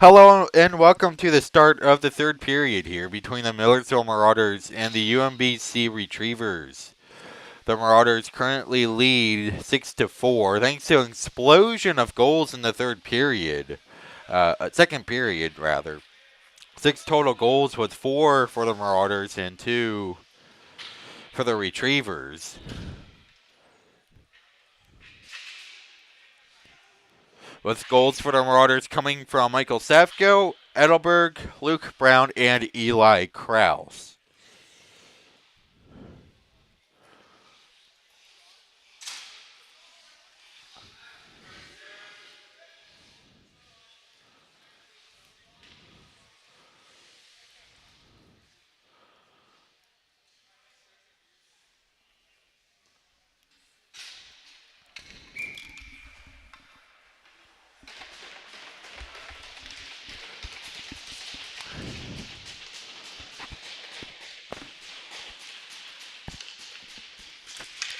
Hello and welcome to the start of the third period here between the Millersville Marauders and the UMBC Retrievers. The Marauders currently lead 6-4 thanks to an explosion of goals in the third period. Second period, rather. 6 total goals with 4 for the Marauders and 2 for the Retrievers. With goals for the Marauders coming from Michael Safko, Edelberg, Luke Brown, and Eli Kraus.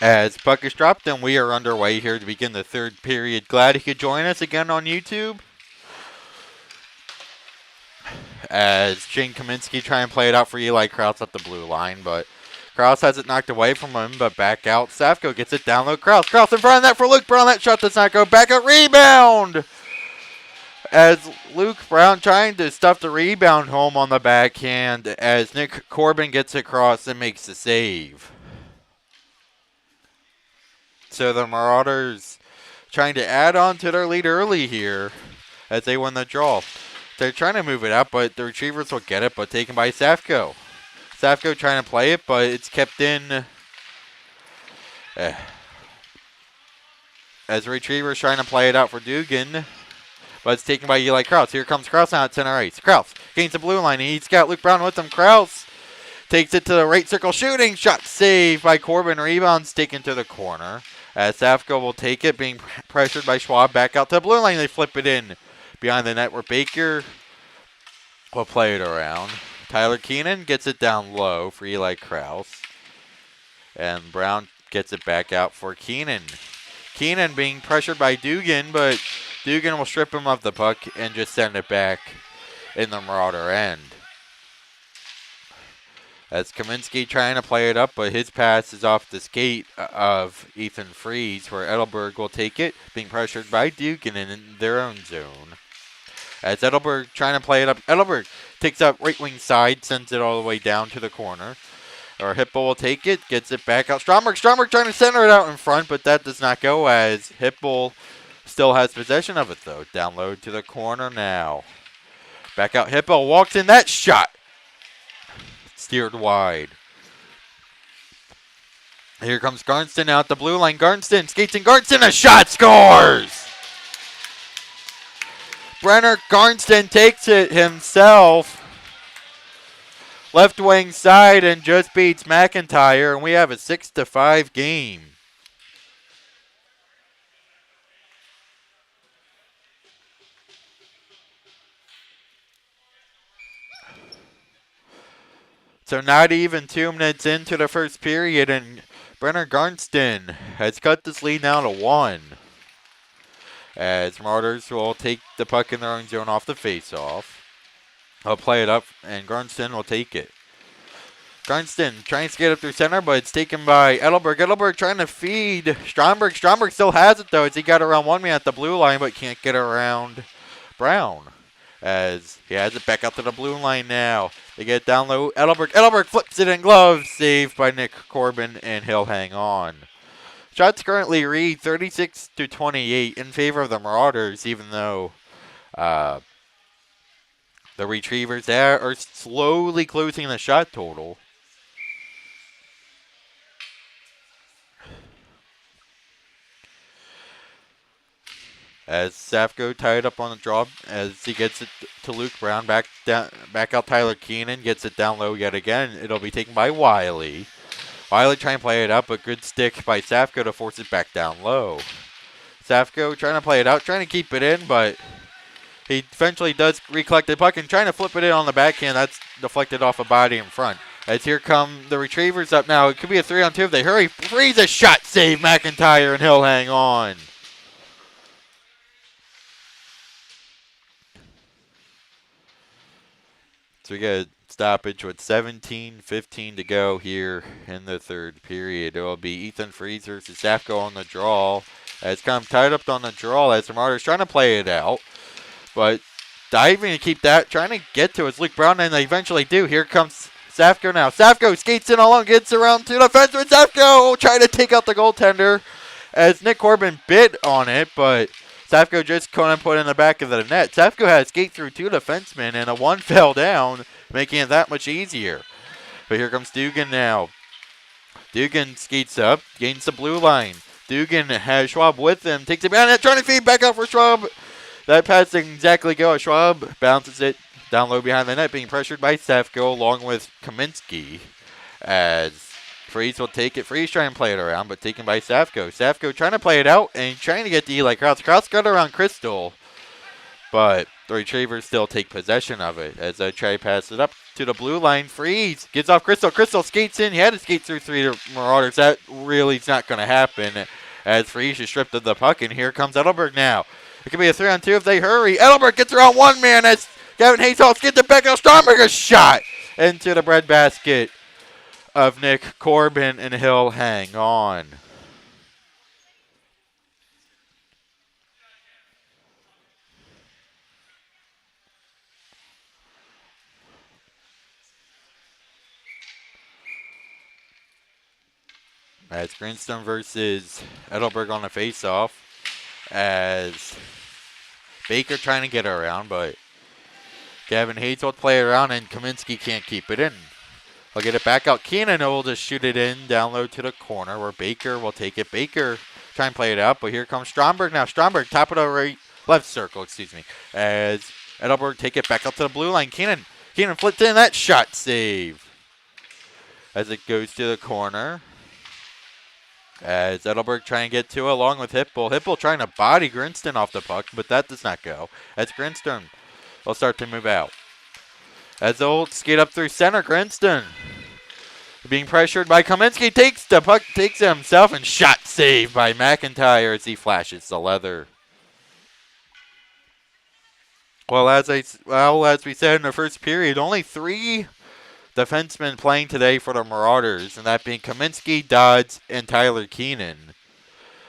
As puck is dropped, and we are underway here to begin the third period. Glad you could join us again on YouTube. As Shane Kaminsky try and play it out for Eli Kraus at the blue line, but Kraus has it knocked away from him, but back out. Safko gets it down low. Kraus in front of that for Luke Brown. That shot does not go. Back out, rebound! As Luke Brown trying to stuff the rebound home on the backhand as Nick Corbin gets across and makes the save. So the Marauders trying to add on to their lead early here as they win the draw. They're trying to move it out, but the Retrievers will get it, but taken by Safko. Safko trying to play it, but it's kept in. As the Retrievers trying to play it out for Dugan, but it's taken by Eli Kraus. Here comes Kraus now at center ice. Kraus gains the blue line. He's got Luke Brown with him. Kraus takes it to the right circle, shooting. Shot saved by Corbin. Rebounds taken to the corner. As Safko will take it, being pressured by Schwab. Back out to the blue line. They flip it in behind the net where Baker will play it around. Tyler Keenan gets it down low for Eli Kraus. And Brown gets it back out for Keenan. Keenan being pressured by Dugan, but Dugan will strip him of the puck and just send it back in the Marauder end. As Kaminsky trying to play it up, but his pass is off the skate of Ethan Freeze, where Edelberg will take it, being pressured by Dugan in their own zone. As Edelberg trying to play it up, Edelberg takes up right wing side, sends it all the way down to the corner. Or Hipple will take it, gets it back out. Stromberg trying to center it out in front, but that does not go as Hipple still has possession of it, though. Down low to the corner now. Back out, Hippo walks in, that shot. Steered wide. Here comes Garnston out the blue line. Garnston skates in. Garnston, a shot, scores! Brenner Garnston takes it himself. Left wing side and just beats McIntyre, and we have a 6-5 game. So not even 2 minutes into the first period, and Brenner Garnston has cut this lead now to 1. As Marauders will take the puck in their own zone off the faceoff. I'll play it up, and Garnston will take it. Garnston trying to skate up through center, but it's taken by Edelberg. Edelberg trying to feed Stromberg. Stromberg still has it, though, as he got around one man at the blue line, but can't get around Brown. As he has it back out to the blue line now. They get it down low. Edelberg flips it in glove. Saved by Nick Corbin, and he'll hang on. Shots currently read 36-28 in favor of the Marauders, even though the Retrievers there are slowly closing the shot total. As Safko tied up on the draw as he gets it to Luke Brown. Back out Tyler Keenan. Gets it down low yet again. It'll be taken by Wiley. Wiley trying to play it up, but good stick by Safko to force it back down low. Safko trying to play it out, trying to keep it in, but he eventually does recollect the puck and trying to flip it in on the backhand. That's deflected off a body in front. As here come the Retrievers up now. It could be a 3-on-2 if they hurry. Freeze a shot, save McIntyre, and he'll hang on. So we got a stoppage with 17:15 to go here in the third period. It will be Ethan Freeze versus Safko on the draw. It's kind of tied up on the draw as the Martyrs trying to play it out. But diving to keep that, trying to get to is Luke Brown, and they eventually do. Here comes Safko now. Safko skates in along, gets around to the fence with Safko trying to take out the goaltender as Nick Corbin bit on it, but Safko just couldn't put it in the back of the net. Safko had to skate through two defensemen, and a one fell down, making it that much easier. But here comes Dugan now. Dugan skates up, gains the blue line. Dugan has Schwab with him, takes it down, trying to feed back out for Schwab. That pass didn't exactly go. Schwab bounces it down low behind the net, being pressured by Safko along with Kaminsky. As Freeze will take it. Freeze trying to play it around, but taken by Safko. Safko trying to play it out and trying to get to Eli Krause. Krause got around Crystal, but the Retrievers still take possession of it as they try to pass it up to the blue line. Freeze gets off Crystal. Crystal skates in. He had to skate through three Marauders. That really is not going to happen as Freeze is stripped of the puck, and here comes Edelberg now. It could be a 3-on-2 if they hurry. Edelberg gets around one man as Gavin Hayes gets it back out. Stromberg, a shot into the breadbasket of Nick Corbin, and he'll hang on. As Greenstone versus Edelberg on a face-off. As Baker trying to get around, but Gavin Hayes will play around, and Kaminsky can't keep it in. He'll get it back out. Keenan will just shoot it in down low to the corner where Baker will take it. Baker try and play it out, but here comes Stromberg now. Stromberg, top of the left circle, as Edelberg take it back up to the blue line. Keenan flipped in that shot save as it goes to the corner. As Edelberg trying to get to it along with Hipple. Hipple trying to body Grinston off the puck, but that does not go. As Grinston will start to move out. As they'll skate up through center, Grinston being pressured by Kaminsky, takes the puck, takes it himself, and shot saved by McIntyre as he flashes the leather. Well, as we said in the first period, only 3 defensemen playing today for the Marauders, and that being Kaminsky, Dodds, and Tyler Keenan.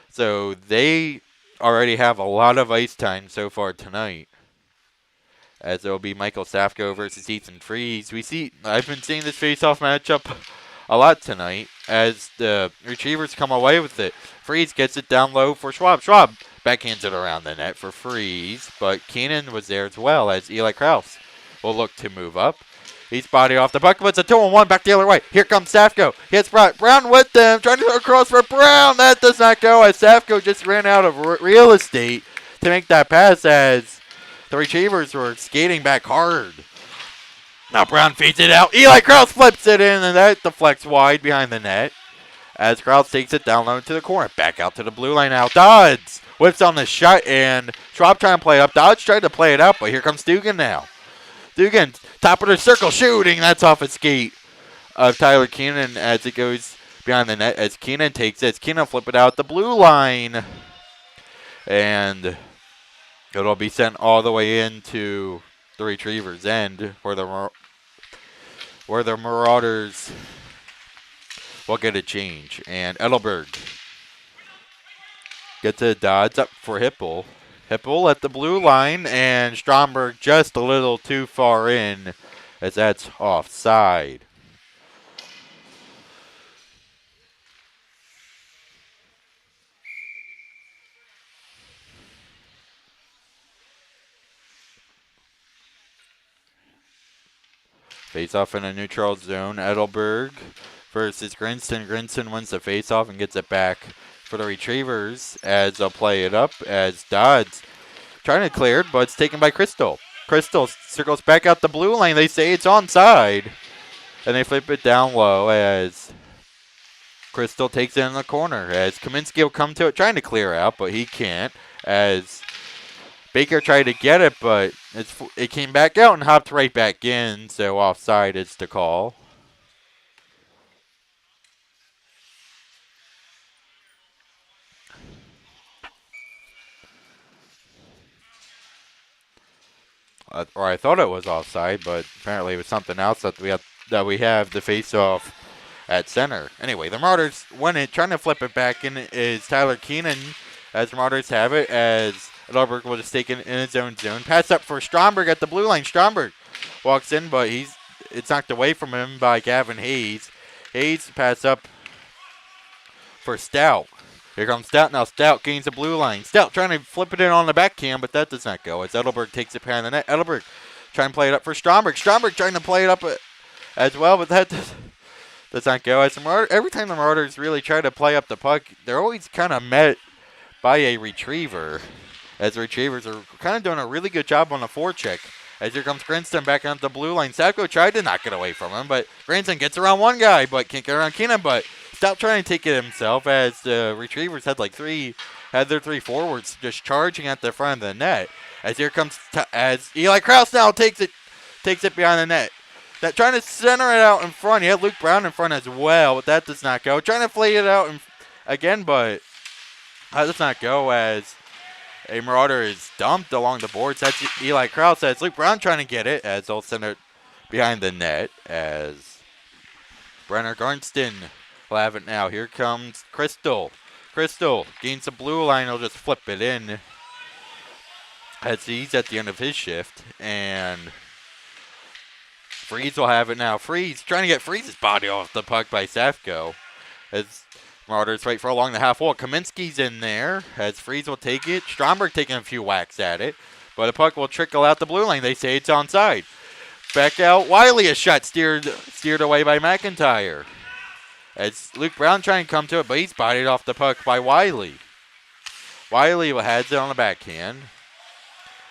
So they already have a lot of ice time so far tonight. As it will be Michael Safko versus Ethan Freeze. I've been seeing this face-off matchup a lot tonight as the Retrievers come away with it. Freeze gets it down low for Schwab. Schwab backhands it around the net for Freeze, but Keenan was there as well as Eli Krause will look to move up. He's body off the puck, but it's a 2-on-1 back the other way. Here comes Safko. Hits Brown. Brown with them, trying to go across for Brown. That does not go as Safko just ran out of real estate to make that pass as the Retrievers were skating back hard. Now Brown feeds it out. Eli Krause flips it in, and that deflects wide behind the net. As Krause takes it down low to the corner. Back out to the blue line now. Dodds whips on the shot, and Schwab trying to play it up. Dodds tried to play it out, but here comes Dugan now. Dugan, top of the circle, shooting. That's off a skate of Tyler Keenan as it goes behind the net. As Keenan takes it, Keenan flip it out the blue line. And it'll be sent all the way into the Retrievers' end where the Marauders will get a change. And Edelberg gets a Dodds up for Hipple. Hipple at the blue line, and Stromberg just a little too far in as that's offside. Face-off in a neutral zone. Edelberg versus Grinston. Grinston wins the face-off and gets it back for the Retrievers as they'll play it up as Dodds trying to clear it, but it's taken by Crystal. Crystal circles back out the blue lane. They say it's onside, and they flip it down low as Crystal takes it in the corner. As Kaminsky will come to it, trying to clear out, but he can't. As Baker tried to get it, but it came back out and hopped right back in, so offside is the call. or I thought it was offside, but apparently it was something else that we have the face-off at center. Anyway, the Marauders win it. Trying to flip it back in is Tyler Keenan, as the Marauders have it, as Edelberg will just take it in his own zone. Pass up for Stromberg at the blue line. Stromberg walks in, but it's knocked away from him by Gavin Hayes. Hayes pass up for Stout. Here comes Stout. Now Stout gains the blue line. Stout trying to flip it in on the backhand, but that does not go as Edelberg takes it behind the net. Edelberg trying to play it up for Stromberg. Stromberg trying to play it up as well, but that does not go. As every time the Marauders really try to play up the puck, they're always kind of met by a retriever, as the retrievers are kind of doing a really good job on the forecheck. As here comes Grinston back on the blue line. Savko tried to knock it away from him, but Grinston gets around one guy, but can't get around Keenan, but Stout trying to take it himself, as the retrievers had their three forwards just charging at the front of the net. As here comes, as Eli Krause now takes it behind the net. That trying to center it out in front. He had Luke Brown in front as well, but that does not go. Trying to play it out again, but that does not go, as a Marauder is dumped along the boards. That's Eli Krause, as Luke Brown trying to get it, as they'll center it behind the net, as Brenner Garnston will have it now. Here comes Crystal. Crystal gains the blue line. He'll just flip it in, as he's at the end of his shift, and Freeze will have it now. Freeze trying to get Freeze's body off the puck by Safko, as Marauders fight for along the half wall. Kaminsky's in there, as Freeze will take it. Stromberg taking a few whacks at it, but the puck will trickle out the blue line. They say it's onside. Back out. Wiley, a shot steered away by McIntyre, as Luke Brown trying to come to it, but he's bodied off the puck by Wiley. Wiley has it on the backhand.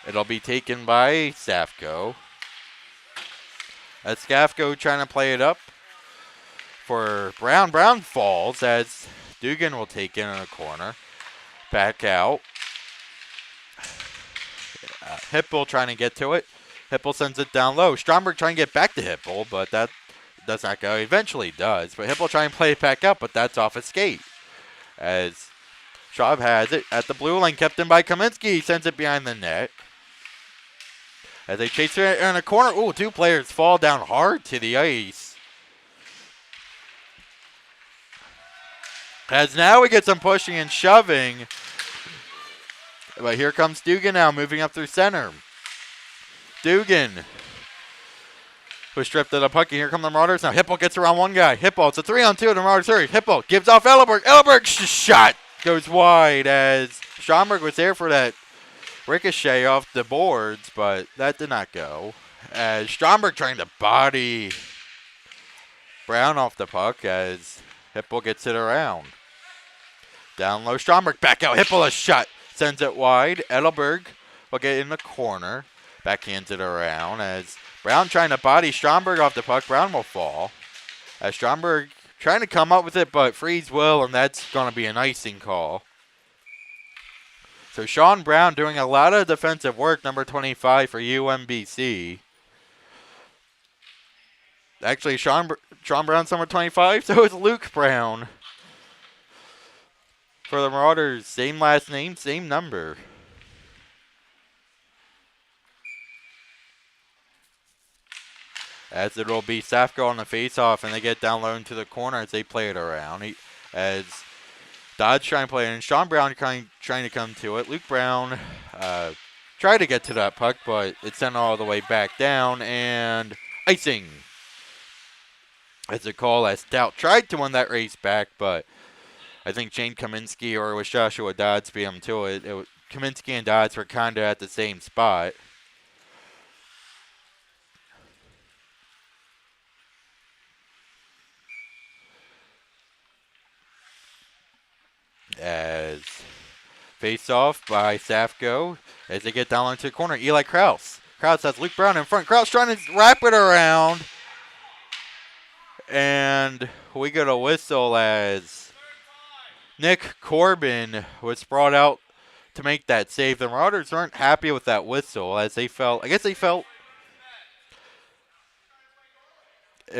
It'll be taken by Safko. As Safko trying to play it up for Brown. Brown falls, as Dugan will take it in a corner. Back out. Hipple trying to get to it. Hipple sends it down low. Stromberg trying to get back to Hipple, but that does not go. Eventually does, but Hipple trying to play it back up, but that's off his skate. As Schaub has it at the blue line, kept in by Kaminsky. He sends it behind the net. As they chase it in a corner. Ooh, two players fall down hard to the ice. As now we get some pushing and shoving. But here comes Dugan now, moving up through center. Dugan was stripped of the puck, and here come the Marauders. Now Hipple gets around one guy. Hipple, it's a 3-on-2, the Marauders hurry. Hipple gives off Ellerberg. Ellerberg's shot goes wide, as Stromberg was there for that ricochet off the boards, but that did not go. As Stromberg trying to body Brown off the puck, as Hipple gets it around. Down low, Stromberg back out. Hipple a shot, sends it wide. Edelberg will get in the corner. Backhands it around, as Brown trying to body Stromberg off the puck. Brown will fall, as Stromberg trying to come up with it, but Freeze will, and that's going to be an icing call. So Sean Brown doing a lot of defensive work, number 25 for UMBC. Actually, Sean Brown's number 25, so is Luke Brown. For the Marauders, same last name, same number. As it will be Safko on the face-off, and they get down low into the corner as they play it around. As Dodge trying to play it, and Sean Brown trying to come to it. Luke Brown tried to get to that puck, but it sent all the way back down, and icing. As a call, as Stout tried to win that race back, but I think Shane Kaminsky, or it was Joshua Dodds, beat him to it. Kaminsky and Dodds were kind of at the same spot. As face off by Safko as they get down into the corner. Eli Krause. Krause has Luke Brown in front. Krause trying to wrap it around. And we get a whistle as Nick Corbin was brought out to make that save. The Marauders weren't happy with that whistle, as they felt, it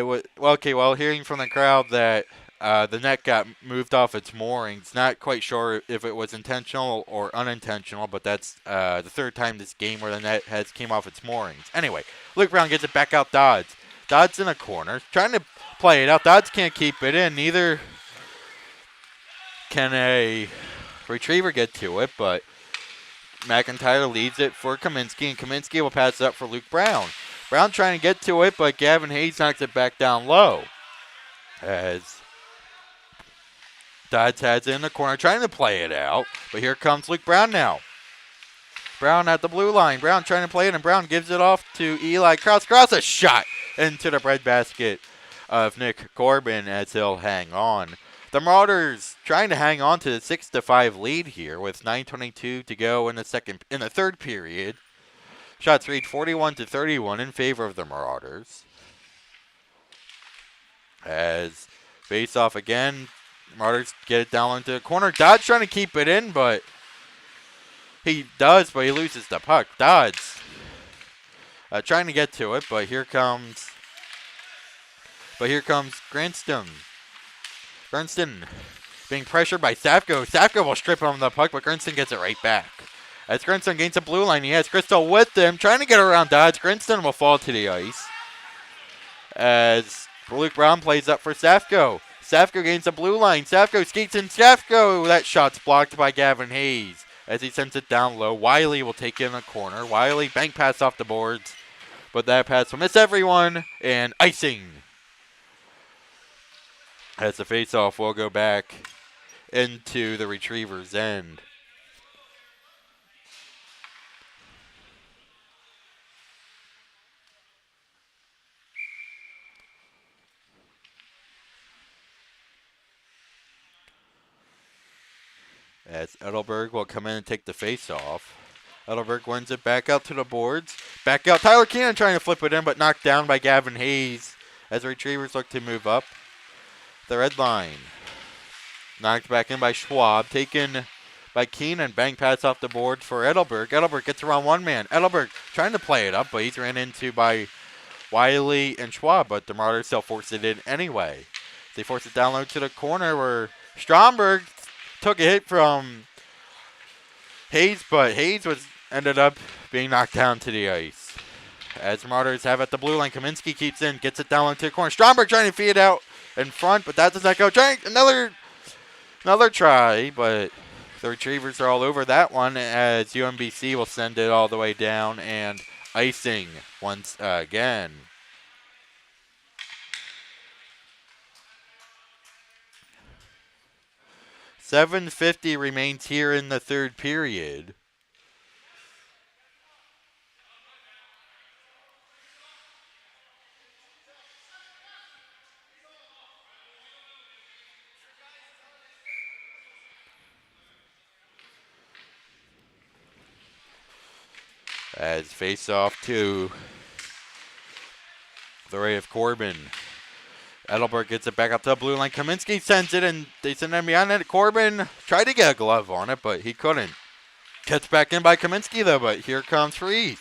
was, well, okay, well, hearing from the crowd that the net got moved off its moorings. Not quite sure if it was intentional or unintentional, but that's the third time this game where the net has came off its moorings. Anyway, Luke Brown gets it back out Dodds. Dodds in a corner, trying to play it out. Dodds can't keep it in. Neither can a retriever get to it, but McIntyre leads it for Kaminsky, and Kaminsky will pass it up for Luke Brown. Brown trying to get to it, but Gavin Hayes knocks it back down low. As Dodds has it in the corner, trying to play it out, but here comes Luke Brown now. Brown at the blue line. Brown trying to play it, and Brown gives it off to Eli Krause. Krause a shot into the breadbasket of Nick Corbin as he'll hang on. The Marauders trying to hang on to the 6-5 lead here with 9:22 to go in the third period. Shots read 41-31 in favor of the Marauders. As face off again, Marauders get it down into the corner. Dodds trying to keep it in, but he does, but he loses the puck. Dodds trying to get to it, but here comes Granston. Gernston being pressured by Safko. Safko will strip him of the puck, but Gernston gets it right back. As Gernston gains the blue line, he has Crystal with him, trying to get around Dodds. Gernston will fall to the ice. As Luke Brown plays up for Safko. Safko gains the blue line. Safko skates in. Safko, that shot's blocked by Gavin Hayes as he sends it down low. Wiley will take it in the corner. Wiley bank pass off the boards, but that pass will miss everyone, and icing. As the faceoff will go back into the Retrievers' end. As Edelberg will come in and take the faceoff. Edelberg wins it back out to the boards. Back out. Tyler Keenan trying to flip it in, but knocked down by Gavin Hayes as the Retrievers look to move up the red line. Knocked back in by Schwab. Taken by Keenan. Bang pass off the board for Edelberg. Edelberg gets around one man. Edelberg trying to play it up, but he's ran into by Wiley and Schwab, but the Marauders still force it in anyway. They force it down low to the corner where Stromberg took a hit from Hayes, but Hayes ended up being knocked down to the ice. As the Marauders have at the blue line, Kaminsky keeps in, gets it down low to the corner. Stromberg trying to feed it out in front, but that does not go. Trying another try, but the Retrievers are all over that one as UMBC will send it all the way down and icing once again. $7:50 remains here in the third period. As face off to the right of Corbin. Edelberg gets it back up to the blue line. Kaminsky sends it, and they send it beyond it. Corbin tried to get a glove on it, but he couldn't. Gets back in by Kaminsky, though, but here comes Freeze.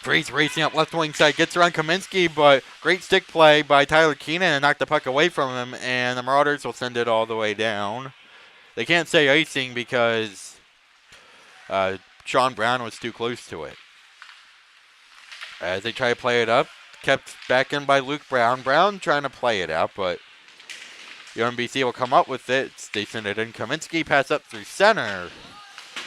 Freeze racing up left wing side, gets around Kaminsky, but great stick play by Tyler Keenan and knocked the puck away from him, and the Marauders will send it all the way down. They can't say icing because Sean Brown was too close to it. As they try to play it up, kept back in by Luke Brown. Brown trying to play it out, but UMBC will come up with it. They send it in. Kaminsky pass up through center.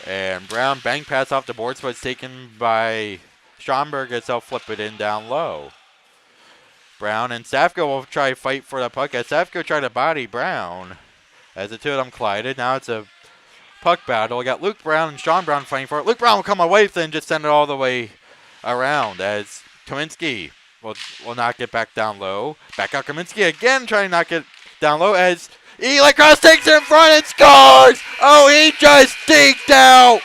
And Brown bang pass off the boards, but it's taken by Stromberg as he'll flip it in down low. Brown and Safko will try to fight for the puck as Safko tried to body Brown. As the two of them collided, now it's a puck battle. We got Luke Brown and Sean Brown fighting for it. Luke Brown will come away with it and just send it all the way around as Kaminsky will knock it back down low. Back out Kaminsky again, trying to knock it down low as Eli Cross takes it in front and scores! Oh, he just staked out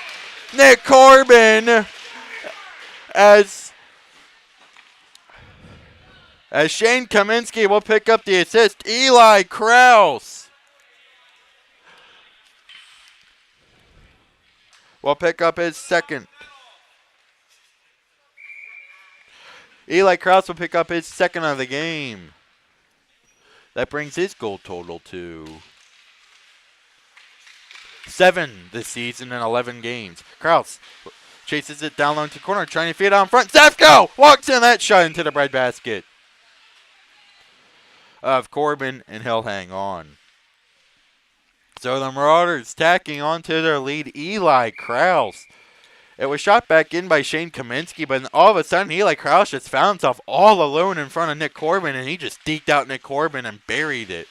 Nick Corbin as Shane Kaminsky will pick up the assist. Eli Krause will pick up his second. Eli Krause will pick up his second of the game. That brings his goal total to 7 this season in 11 games. Kraus chases it down low into corner, trying to feed it out in front. Zafko walks in that shot into the breadbasket of Corbin, and he'll hang on. So the Marauders tacking onto their lead. Eli Kraus. It was shot back in by Shane Kaminsky, but all of a sudden Eli Kraus just found himself all alone in front of Nick Corbin, and he just deked out Nick Corbin and buried it.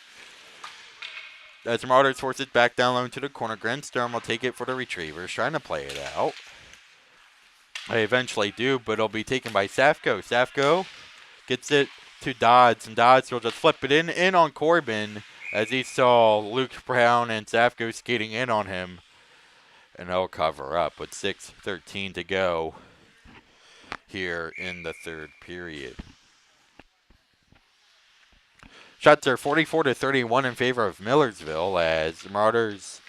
As the Marauders force it back down low into the corner, Grenstrom will take it for the Retrievers, trying to play it out. They eventually do, but it'll be taken by Safko. Safko gets it to Dodds, and Dodds will just flip it in on Corbin as he saw Luke Brown and Safko skating in on him. And they'll cover up with 6:13 to go here in the third period. Shots are 44-31 in favor of Millersville as the Marauders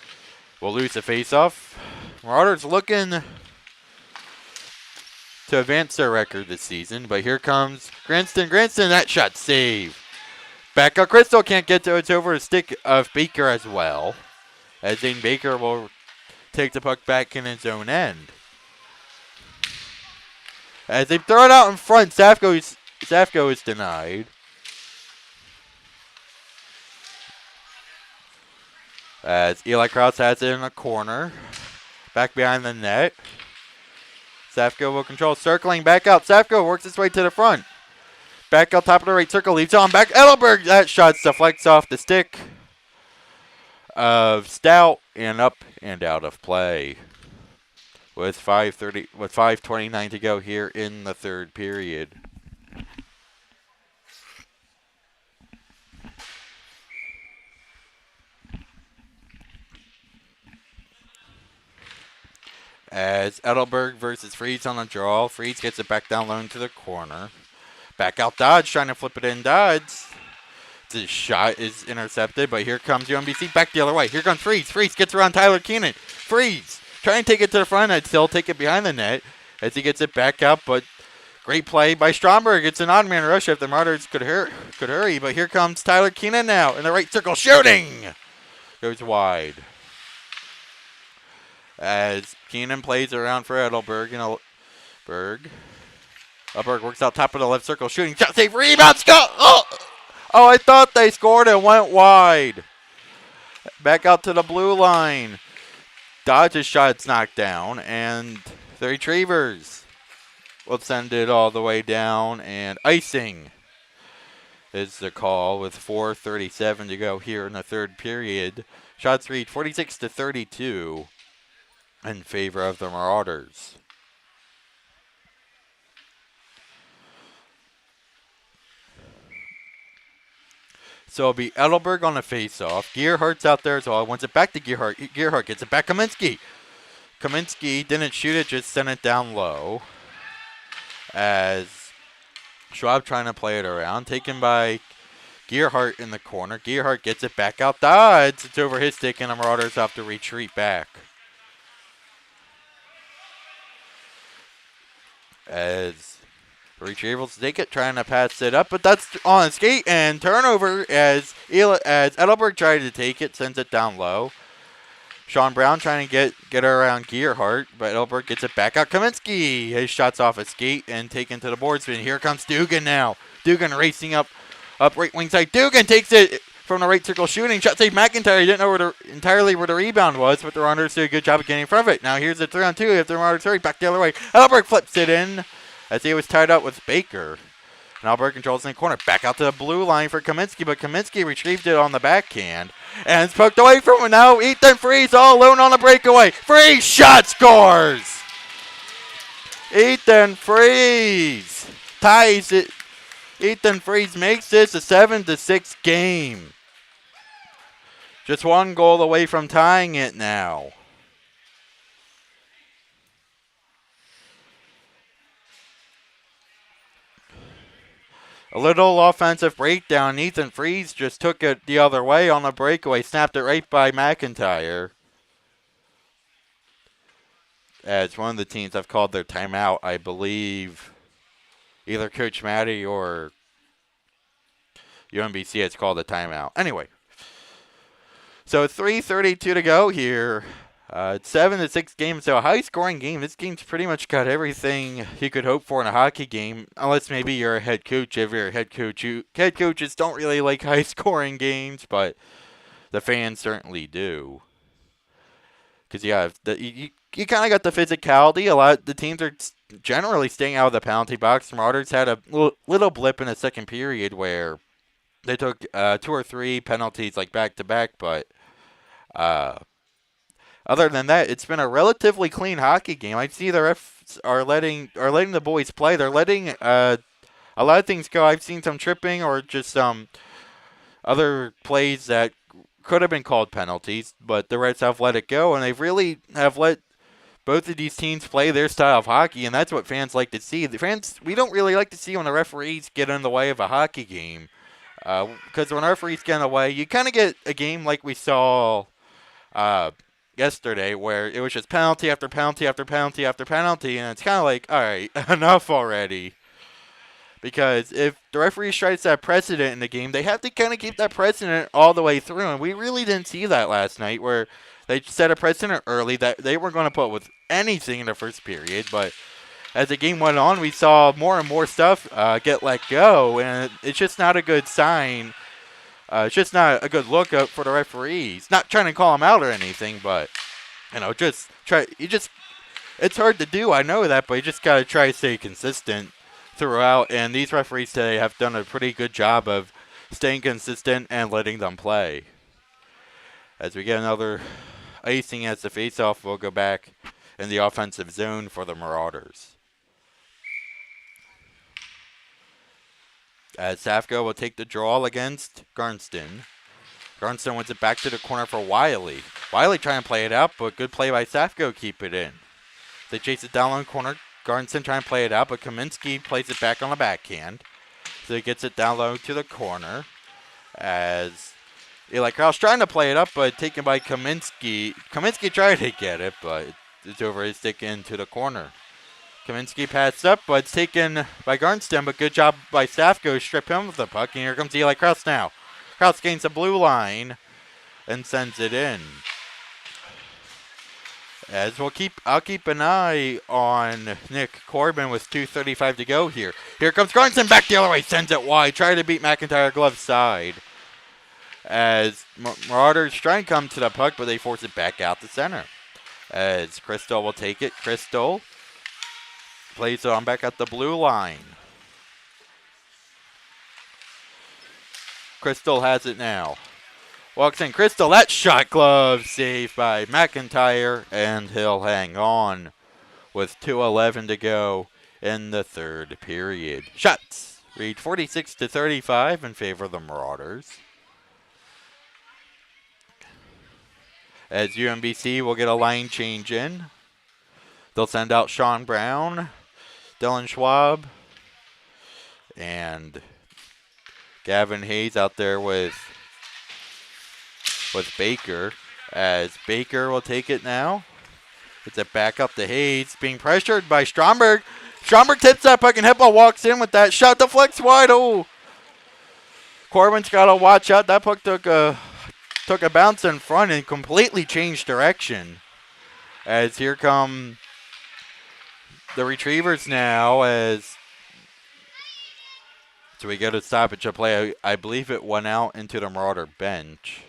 will lose the faceoff. Marauders looking to advance their record this season, but here comes Granston. Granston, that shot save. Back up, Crystal can't get to it. It's over the stick of Baker as well, as Zane Baker will take the puck back in his own end. As they throw it out in front, Safko is denied. As Eli Kraus has it in the corner. Back behind the net. Safko will control, circling back out. Safko works his way to the front. Back out top of the right circle, leaves on back. Edelberg, that shot deflects off the stick of Stout and up and out of play. With 5:29 to go here in the third period. As Edelberg versus Freeze on a draw. Freeze gets it back down low into the corner. Back out Dodge, trying to flip it in. Dodge. The shot is intercepted, but here comes UMBC back the other way. Here comes Freeze. Freeze gets around Tyler Keenan. Freeze trying to take it to the front. I'd still take it behind the net as he gets it back up, but great play by Stromberg. It's an odd man rush if the Marauders could hurry, but here comes Tyler Keenan now in the right circle, shooting! Goes wide. As Keenan plays around for Edelberg, and Edelberg works out top of the left circle, shooting, shot save, rebound, Scott! Oh, I thought they scored and went wide. Back out to the blue line. Dodge's shot's knocked down, and the Retrievers will send it all the way down, and icing is the call with 4:37 to go here in the third period. Shots read 46-32 in favor of the Marauders. So it'll be Edelberg on the face-off. Gearhart's out there as well. Wants it back to Gearhart. Gearhart gets it back. Kaminsky. Kaminsky didn't shoot it, just sent it down low. As Schwab trying to play it around. Taken by Gearhart in the corner. Gearhart gets it back out. Dodds. It's over his stick, and the Marauders have to retreat back. As Retrievals take it, trying to pass it up, but that's on a skate and turnover as Edelberg tried to take it, sends it down low. Sean Brown trying to get around Gearhart, but Edelberg gets it back out. Kaminsky, his shot's off a skate and taken to the boards. And here comes Dugan now. Dugan racing up right wing side. Dugan takes it from the right circle, shooting. Shot save McIntyre. He didn't know entirely where the rebound was, but the Marauders did a good job of getting in front of it. Now here's a 3-on-2. If the Marauders hurry, back the other way. Edelberg flips it in as he was tied up with Baker. And Edelberg controls in the corner. Back out to the blue line for Kaminsky, but Kaminsky retrieved it on the backhand. And it's poked away from him now. Ethan Freeze all alone on a breakaway. Freeze shot scores! Ethan Freeze ties it. Ethan Freeze makes this a 7-6 game. Just one goal away from tying it now. A little offensive breakdown. Ethan Freeze just took it the other way on the breakaway. Snapped it right by McIntyre. As one of the teams have called their timeout, I believe either Coach Matty or UMBC has called a timeout. Anyway, so 3:32 to go here. 7-6 game, so a high-scoring game. This game's pretty much got everything you could hope for in a hockey game, unless maybe you're a head coach. If you're a head coach, head coaches don't really like high-scoring games, but the fans certainly do. Because you kind of got the physicality. The teams are generally staying out of the penalty box. Marauders had a little blip in the second period where they took 2 or 3 penalties like back-to-back, but other than that, it's been a relatively clean hockey game. I see the refs are letting the boys play. They're letting a lot of things go. I've seen some tripping or just some other plays that could have been called penalties, but the Reds have let it go, and they really have let both of these teams play their style of hockey, and that's what fans like to see. The fans, we don't really like to see when the referees get in the way of a hockey game, because when referees get in the way, you kind of get a game like we saw yesterday, where it was just penalty after penalty after penalty after penalty, and it's kind of like, all right, enough already. Because if the referee tries to set precedent in the game, they have to kind of keep that precedent all the way through, and we really didn't see that last night, where they set a precedent early that they weren't going to put up with anything in the first period, but as the game went on, we saw more and more stuff get let go, and it's just not a good sign. It's just not a good look up for the referees. Not trying to call them out or anything, but just try. It's hard to do. I know that, but you just gotta try to stay consistent throughout. And these referees today have done a pretty good job of staying consistent and letting them play. As we get another icing as the faceoff, we'll go back in the offensive zone for the Marauders. As Safko will take the draw against Garnston. Garnston wins it back to the corner for Wiley. Wiley trying to play it out, but good play by Safko, keep it in. They chase it down on the corner. Garnston trying to play it out, but Kaminsky plays it back on the backhand. So he gets it down low to the corner. As Eli Krause trying to play it up, but taken by Kaminsky. Kaminsky tried to get it, but it's over his stick into the corner. Kaminsky passed up, but it's taken by Garnston, but good job by Safko to strip him of the puck, and here comes Eli Krause now. Krause gains the blue line and sends it in. As I'll keep an eye on Nick Corbin with 2:35 to go here. Here comes Garnston back the other way, sends it wide, trying to beat McIntyre glove side. As Marauders try and come to the puck, but they force it back out the center. As Crystal will take it. Crystal plays it on back at the blue line. Crystal has it now. Walks in Crystal. That shot glove saved by McIntyre, and he'll hang on with 2:11 to go in the third period. Shots read 46-35 in favor of the Marauders. As UMBC will get a line change in. They'll send out Sean Brown, Dylan Schwab, and Gavin Hayes out there with Baker. As Baker will take it now. Gets it back up to Hayes, being pressured by Stromberg. Stromberg tips that puck, and Hippo walks in with that shot. Deflects wide. Oh, Corbin's got to watch out. That puck took a bounce in front and completely changed direction. As here come the Retrievers now, so we get a stoppage of play. I believe it went out into the Marauder bench.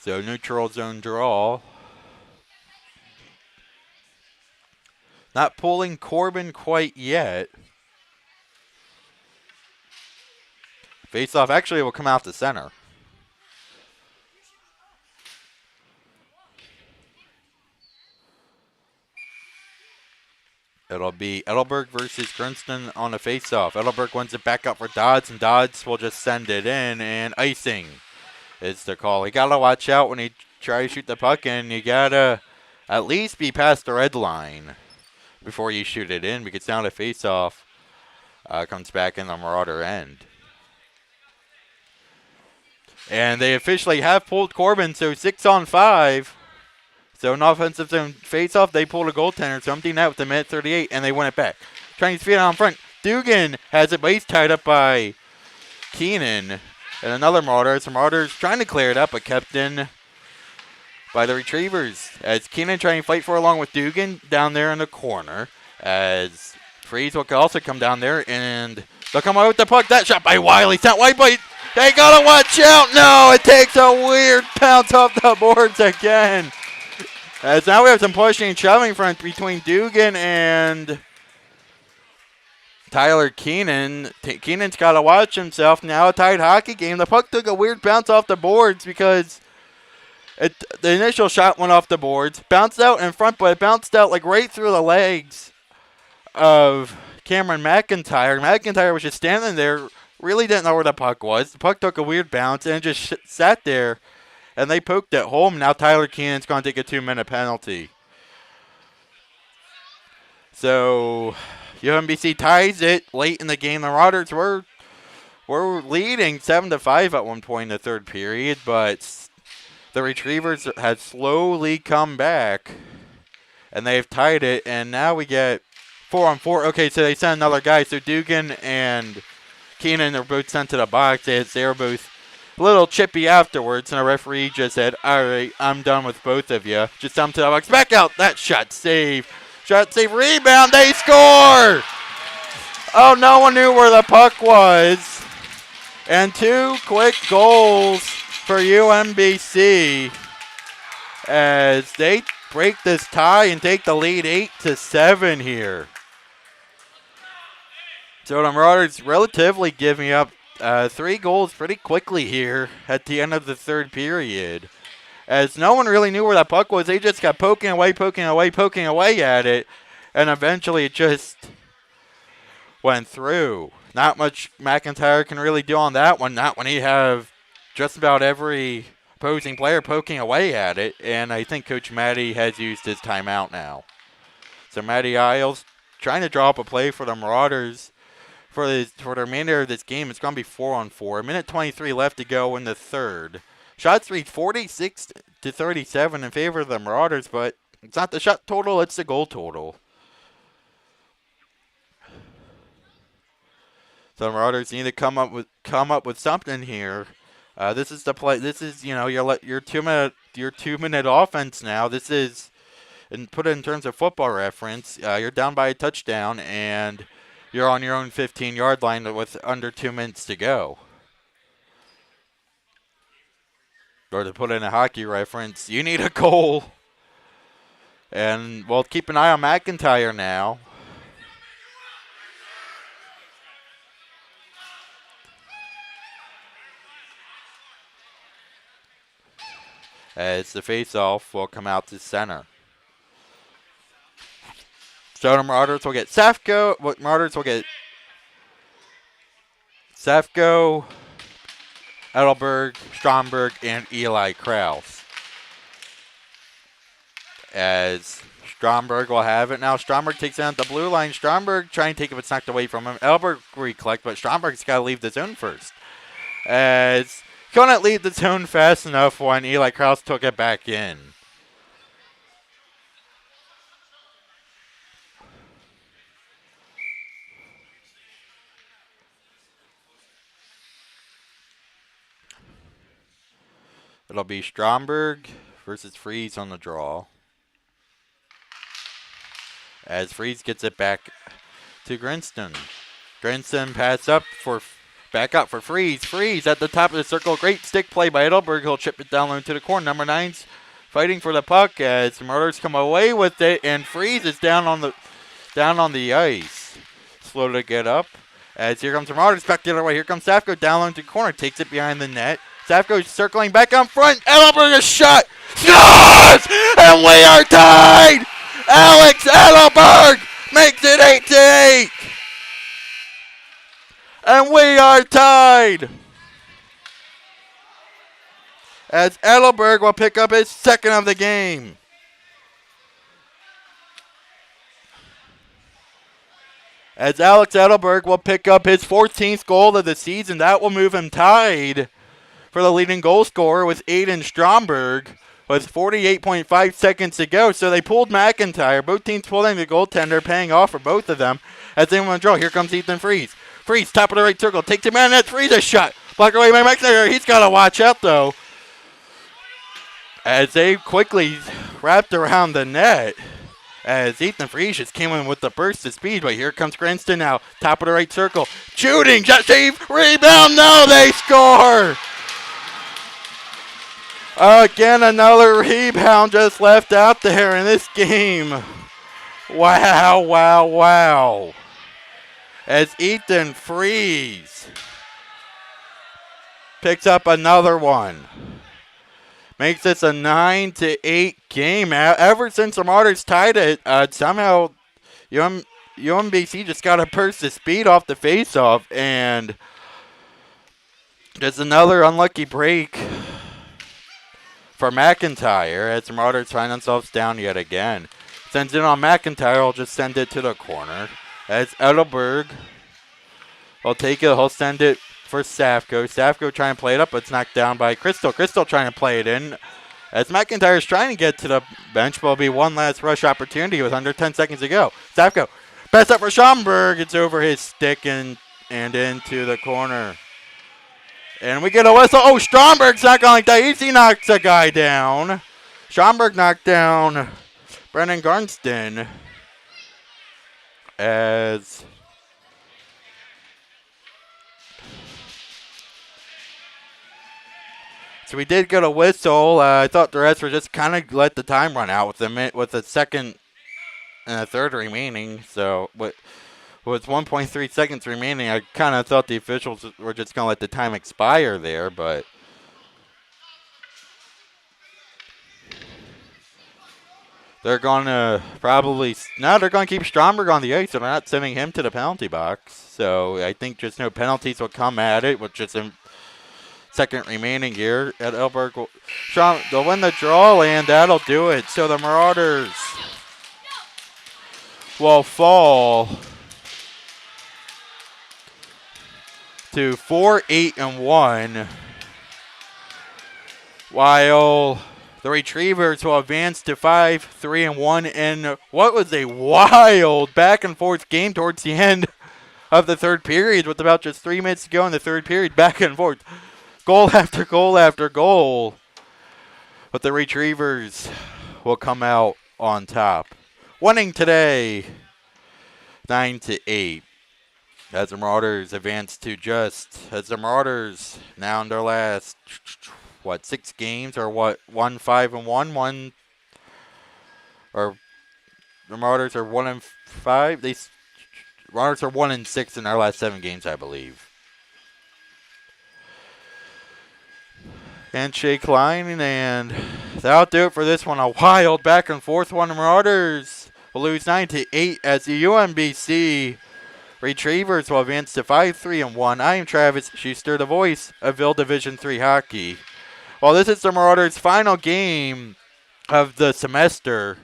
So neutral zone draw. Not pulling Corbin quite yet. Face-off actually will come out the center. It'll be Edelberg versus Grunston on a face-off. Edelberg wins it back up for Dodds, and Dodds will just send it in, and icing is the call. You got to watch out when you try to shoot the puck in. You got to at least be past the red line before you shoot it in, because now the face-off comes back in the Marauder end. And they officially have pulled Corbin, so 6-on-5. So an offensive zone face-off, they pulled a goaltender, so empty net with a minute 38, and they win it back. Trying to feed it out in front. Dugan has it, but he's tied up by Keenan. And another Marauders. The Marauders trying to clear it up, but kept in by the Retrievers. As Keenan trying to fight for along with Dugan down there in the corner. As Freeze will also come down there, and they'll come out with the puck. That shot by Wiley. Sent wide, but they gotta watch out. No, it takes a weird bounce off the boards again. As now we have some pushing and shoving front between Dugan and Tyler Keenan. Keenan's got to watch himself. Now a tight hockey game. The puck took a weird bounce off the boards because the initial shot went off the boards. Bounced out in front, but it bounced out like right through the legs of Cameron McIntyre. McIntyre was just standing there, really didn't know where the puck was. The puck took a weird bounce and just sat there, and they poked it home. Now Tyler Keenan's going to take a 2-minute penalty. So UMBC ties it late in the game. The Marauders were leading 7-5 at one point in the third period, but the Retrievers had slowly come back, and they've tied it, and now we get 4-on-4. Okay, so they sent another guy. So Dugan and Keenan are both sent to the box. They were both a little chippy afterwards, and the referee just said, all right, I'm done with both of you. Just sent them to the box. Back out. That shot save. Shot save, rebound. They score. Oh, no one knew where the puck was. And 2 quick goals for UMBC as they break this tie and take the lead 8-7 here. So the Marauders relatively giving up 3 goals pretty quickly here at the end of the third period. As no one really knew where that puck was, they just got poking away at it, and eventually it just went through. Not much McIntyre can really do on that one, not when he have just about every opposing player poking away at it, and I think Coach Matty has used his timeout now. So Matty Isles trying to draw up a play for the Marauders for the remainder of this game. It's going to be 4-on-4. 1:23 left to go in the third. Shots reached 46-37 in favor of the Marauders, but it's not the shot total, it's the goal total. So the Marauders need to come up with something here. This is the play. This is your 2-minute offense now. This is, and put it in terms of football reference. You're down by a touchdown and you're on your own 15-yard line with under 2 minutes to go. Or to put in a hockey reference, you need a goal. And we'll keep an eye on McIntyre now. As the face-off will come out to center. So the Marauders will get Safko. Marauders will get Safko, Edelberg, Stromberg, and Eli Krause. As Stromberg will have it now. Stromberg takes it out the blue line. Stromberg trying to take it, but it's knocked away from him. Edelberg recollect, but Stromberg's got to leave the zone first. As couldn't leave the zone fast enough when Eli Krause took it back in. It'll be Stromberg versus Freeze on the draw. As Freeze gets it back to Grinston. Grinston back up for Freeze. Freeze at the top of the circle. Great stick play by Edelberg. He'll chip it down low to the corner. Number 9's fighting for the puck as the Marauders come away with it, and Freeze is down on the ice. Slow to get up. As here comes the Marauders back the other way. Here comes Safko down low to the corner. Takes it behind the net. Safko circling back on front. Edelberg a shot. Scores! And we are tied! Alex Edelberg makes it 8-8. And we are tied. As Edelberg will pick up his second of the game. As Alex Edelberg will pick up his 14th goal of the season. That will move him tied for the leading goal scorer with Aiden Stromberg with 48.5 seconds to go. So they pulled McIntyre. Both teams pulling the goaltender, paying off for both of them. As they want to draw, here comes Ethan Freeze. Freeze, top of the right circle, takes him out, and that's Freeze a shot. Blocked away by McIntyre. He's got to watch out, though. As they quickly wrapped around the net. As Ethan Freeze just came in with the burst of speed, but here comes Cranston now. Top of the right circle. Shooting, shot save, rebound, no, they score! Again, another rebound just left out there in this game. Wow, wow, wow. As Ethan Freeze picks up another one. Makes this a 9-8 game. Ever since the Martyrs tied it, somehow UMBC just got a burst of speed off the faceoff, and there's another unlucky break for McIntyre as the Martyrs find themselves down yet again. Sends it on McIntyre. I'll just send it to the corner. As Edelberg will take it. He'll send it for Safko. Safko trying to play it up, but it's knocked down by Crystal. Crystal trying to play it in. As McIntyre is trying to get to the bench, will be one last rush opportunity with under 10 seconds to go. Safko, pass up for Schomburg. It's over his stick and into the corner. And we get a whistle. Oh, Stromberg's not going like that. He knocks a guy down. Schomburg knocked down Brennan Garnston. As so we did get a whistle. I thought the rest were just kind of let the time run out with a second and a third remaining. So with 1.3 seconds remaining, I kind of thought the officials were just going to let the time expire there, but they're going to they're going to keep Stromberg on the ice, so they're not sending him to the penalty box. So I think just no penalties will come at it with just a second remaining here. At Edelberg, they'll win the draw, and that'll do it. So the Marauders will fall to 4-8-1, while the Retrievers will advance to 5-3-1 in what was a wild back-and-forth game towards the end of the third period with about just 3 minutes to go in the third period, back and forth. Goal after goal after goal. But the Retrievers will come out on top, winning today 9-8. As the Marauders advance to as the Marauders now in their last 6 games, or 1-5-1, or the Marauders are 1-5. Marauders are 1-6 in their last 7 games, I believe. Handshake line, and that'll do it for this one. A wild back and forth one. The Marauders will lose 9-8 as the UMBC Retrievers will advance to 5-3-1. I am Travis Schuster, the voice of Ville Division III hockey. Well, this is the Marauders' final game of the semester.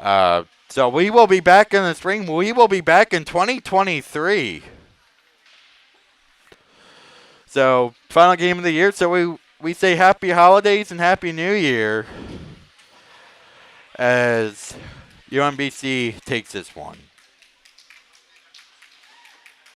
So we will be back in the spring. We will be back in 2023. So, final game of the year. So we say happy holidays and happy new year as UMBC takes this one.